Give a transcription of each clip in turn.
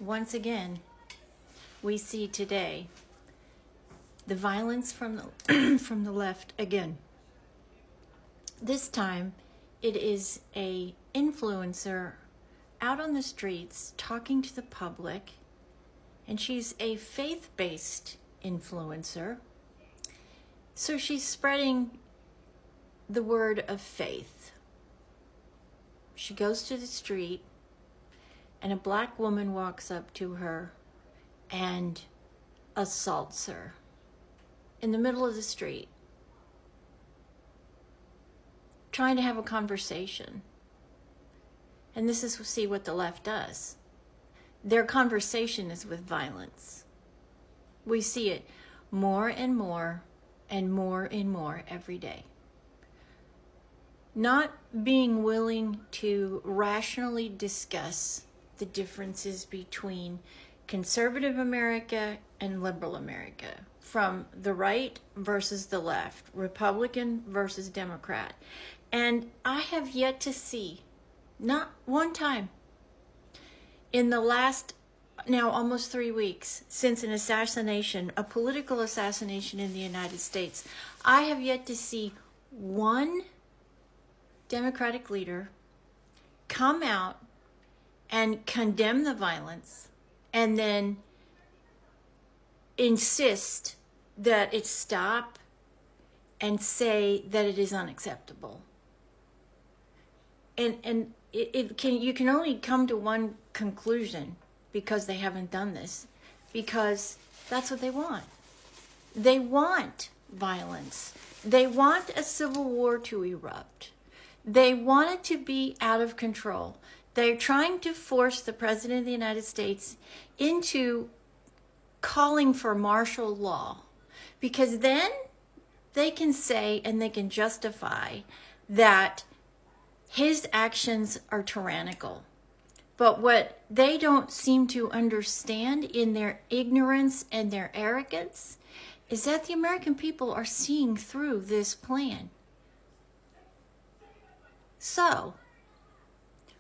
once again, we see today the violence from the, from the left again. This time, it is a influencer out on the streets talking to the public, and she's a faith-based influencer. So she's spreading the word of faith. She goes to the street, and a black woman walks up to her and assaults her in the middle of the street, trying to have a conversation. And this is, see what the left does. Their conversation is with violence. We see it more and more and more and more every day. Not being willing to rationally discuss the differences between conservative America and liberal America, from the right versus the left, Republican versus Democrat. And I have yet to see, not one time, in the last now almost 3 weeks since an assassination, a political assassination in the United States, I have yet to see one Democratic leader come out and condemn the violence and then insist that it stop and say that it is unacceptable. And you can only come to one conclusion, because they haven't done this, because that's what they want. They want violence. They want a civil war to erupt. They want it to be out of control. They're trying to force the President of the United States into calling for martial law, because then they can say and they can justify that his actions are tyrannical. But what they don't seem to understand in their ignorance and their arrogance is that the American people are seeing through this plan. So,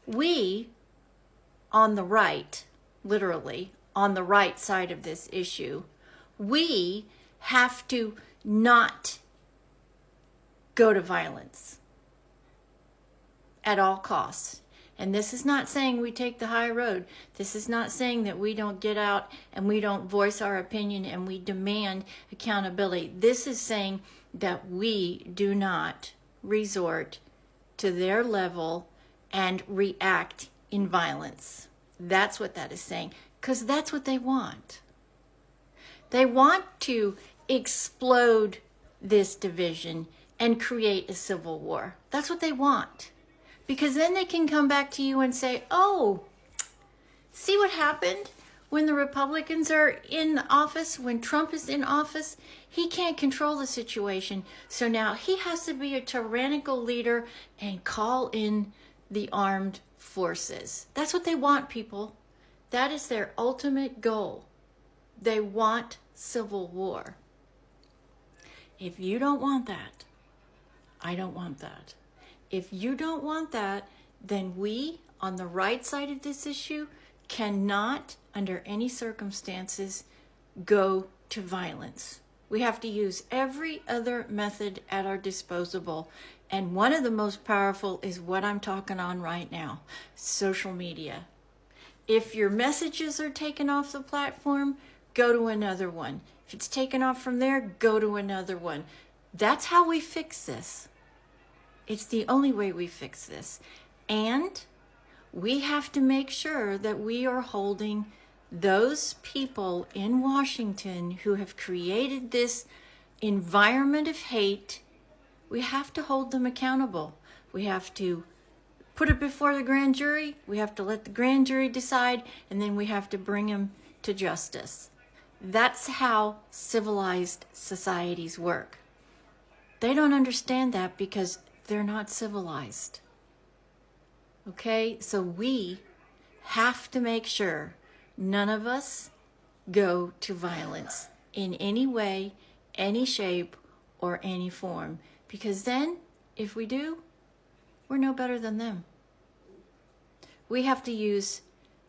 we on the right, literally on the right side of this issue, we have to not go to violence at all costs. And this is not saying we take the high road. This is not saying that we don't get out and we don't voice our opinion and we demand accountability. This is saying that we do not resort to their level and react in violence. That's what that is saying, because that's what they want. They want to explode this division and create a civil war. That's what they want. Because then they can come back to you and say, oh, see what happened when the Republicans are in office, when Trump is in office? He can't control the situation. So now he has to be a tyrannical leader and call in the armed forces. That's what they want, people. That is their ultimate goal. They want civil war. If you don't want that, I don't want that. If you don't want that, then we, on the right side of this issue, cannot, under any circumstances, go to violence. We have to use every other method at our disposal. And one of the most powerful is what I'm talking on right now, social media. If your messages are taken off the platform, go to another one. If it's taken off from there, go to another one. That's how we fix this. It's the only way we fix this. And we have to make sure that we are holding those people in Washington who have created this environment of hate. We have to hold them accountable. We have to put it before the grand jury. We have to let the grand jury decide, and then we have to bring them to justice. That's how civilized societies work. They don't understand that because they're not civilized. Okay? So we have to make sure none of us go to violence in any way, any shape, or any form. Because then, if we do, we're no better than them. We have to use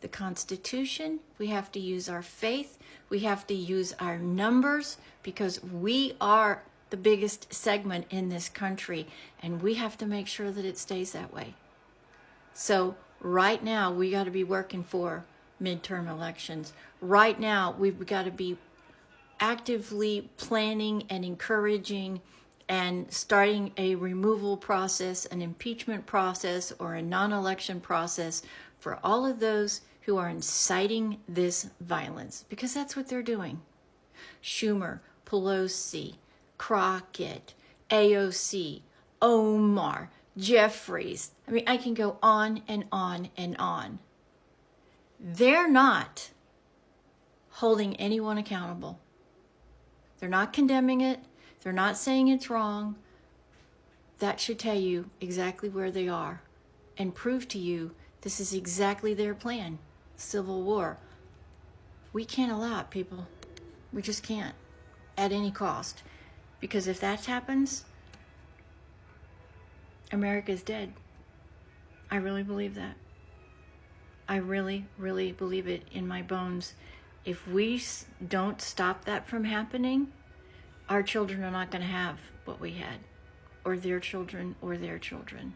the Constitution. We have to use our faith. We have to use our numbers, because we are the biggest segment in this country, and we have to make sure that it stays that way. So right now, we got to be working for midterm elections. Right now, we've got to be actively planning and encouraging and starting a removal process, an impeachment process, or a non-election process for all of those who are inciting this violence, because that's what they're doing. Schumer, Pelosi, Crockett, AOC, Omar, Jeffries. I mean, I can go on and on and on. They're not holding anyone accountable. They're not condemning it. They're not saying it's wrong. That should tell you exactly where they are and prove to you this is exactly their plan. Civil war. We can't allow it, people. We just can't, at any cost. Because if that happens, America's dead. I really believe that. I really, really believe it in my bones. If we don't stop that from happening, our children are not going to have what we had, or their children, or their children.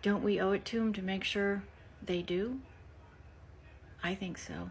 Don't we owe it to them to make sure they do? I think so.